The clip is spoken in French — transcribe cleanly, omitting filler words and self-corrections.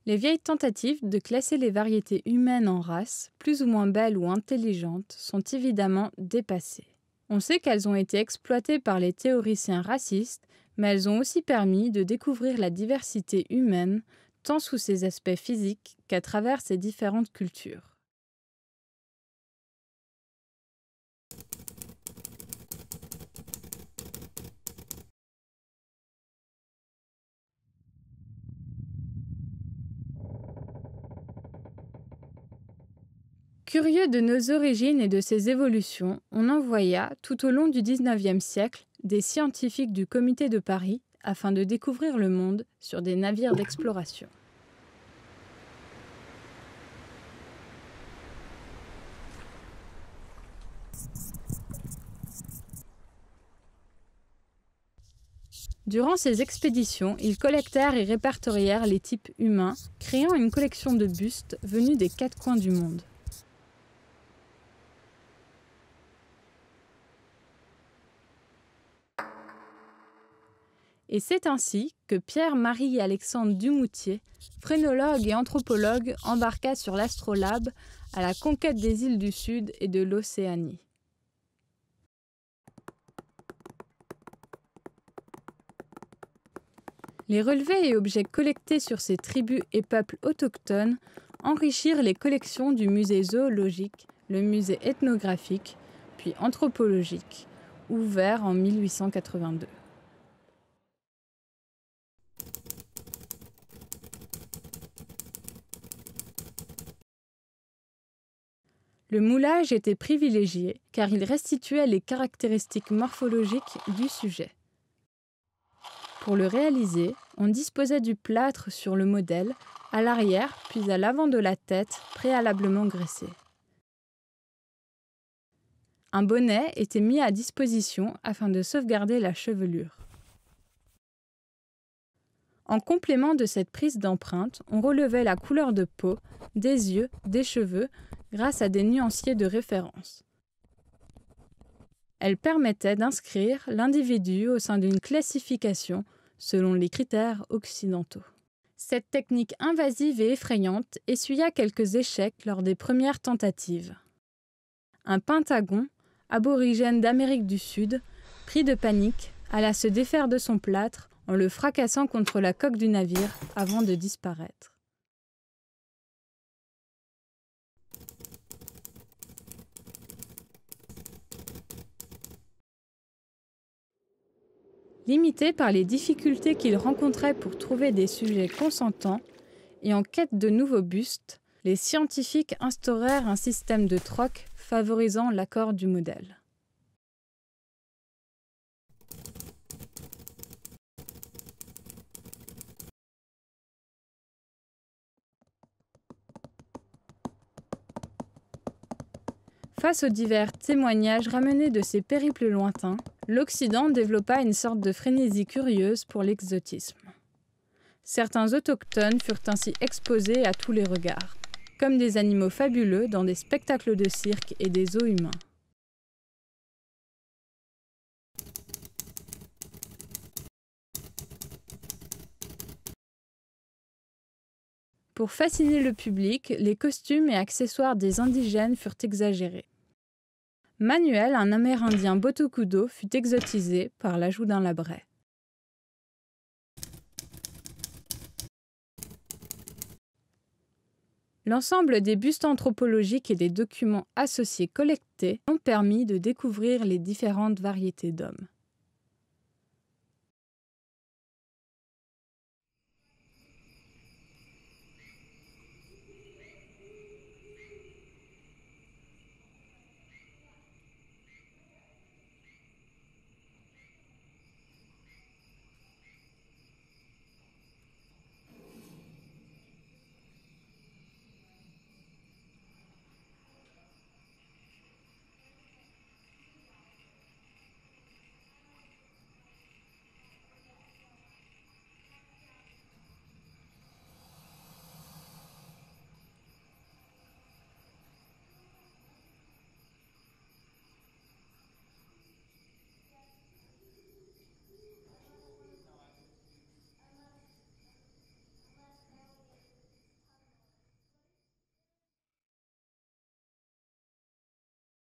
Les vieilles tentatives de classer les variétés humaines en races, plus ou moins belles ou intelligentes, sont évidemment dépassées. On sait qu'elles ont été exploitées par les théoriciens racistes, mais elles ont aussi permis de découvrir la diversité humaine, tant sous ses aspects physiques qu'à travers ses différentes cultures. Curieux de nos origines et de ses évolutions, on envoya, tout au long du XIXe siècle, des scientifiques du Comité de Paris afin de découvrir le monde sur des navires d'exploration. Durant ces expéditions, ils collectèrent et répertorièrent les types humains, créant une collection de bustes venus des quatre coins du monde. Et c'est ainsi que Pierre-Marie-Alexandre Dumoutier, phrénologue et anthropologue, embarqua sur l'Astrolabe à la conquête des îles du Sud et de l'Océanie. Les relevés et objets collectés sur ces tribus et peuples autochtones enrichirent les collections du musée zoologique, le musée ethnographique, puis anthropologique, ouvert en 1882. Le moulage était privilégié car il restituait les caractéristiques morphologiques du sujet. Pour le réaliser, on disposait du plâtre sur le modèle, à l'arrière puis à l'avant de la tête, préalablement graissé. Un bonnet était mis à disposition afin de sauvegarder la chevelure. En complément de cette prise d'empreinte, on relevait la couleur de peau, des yeux, des cheveux, grâce à des nuanciers de référence. Elle permettait d'inscrire l'individu au sein d'une classification selon les critères occidentaux. Cette technique invasive et effrayante essuya quelques échecs lors des premières tentatives. Un pentagon, aborigène d'Amérique du Sud, pris de panique, alla se défaire de son plâtre en le fracassant contre la coque du navire avant de disparaître. Limité par les difficultés qu'il rencontrait pour trouver des sujets consentants et en quête de nouveaux bustes, les scientifiques instaurèrent un système de troc favorisant l'accord du modèle. Face aux divers témoignages ramenés de ces périples lointains, l'Occident développa une sorte de frénésie curieuse pour l'exotisme. Certains autochtones furent ainsi exposés à tous les regards, comme des animaux fabuleux dans des spectacles de cirque et des zoos humains. Pour fasciner le public, les costumes et accessoires des indigènes furent exagérés. Manuel, un Amérindien Botocudo, fut exotisé par l'ajout d'un labret. L'ensemble des bustes anthropologiques et des documents associés collectés ont permis de découvrir les différentes variétés d'hommes.